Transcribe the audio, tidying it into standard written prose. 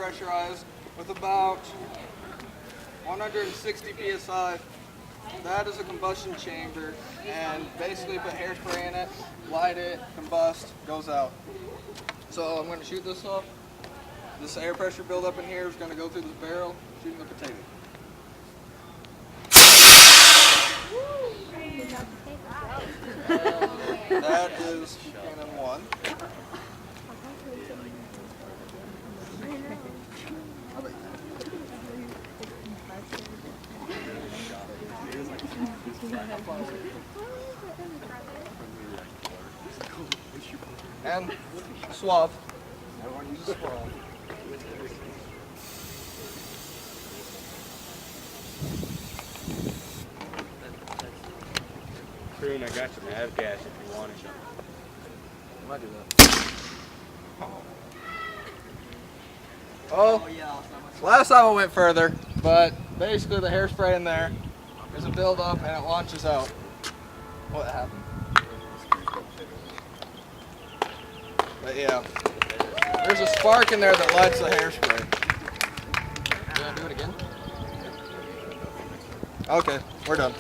pressurized with about 160 psi. That is a combustion chamber, and basically put hairspray in it, light it, combust, goes out. So I'm going to shoot this off. This air pressure buildup in here is going to go through this barrel, shooting the potato. That is cannon 1. And suave. Everyone uses suave. Croon, I got you nav gas if you want it. I might do that. Oh, last time I went further, but basically the hairspray in there is a buildup and it launches out. What happened? But yeah, there's a spark in there that lights the hairspray. You gonna do it again? Okay, we're done.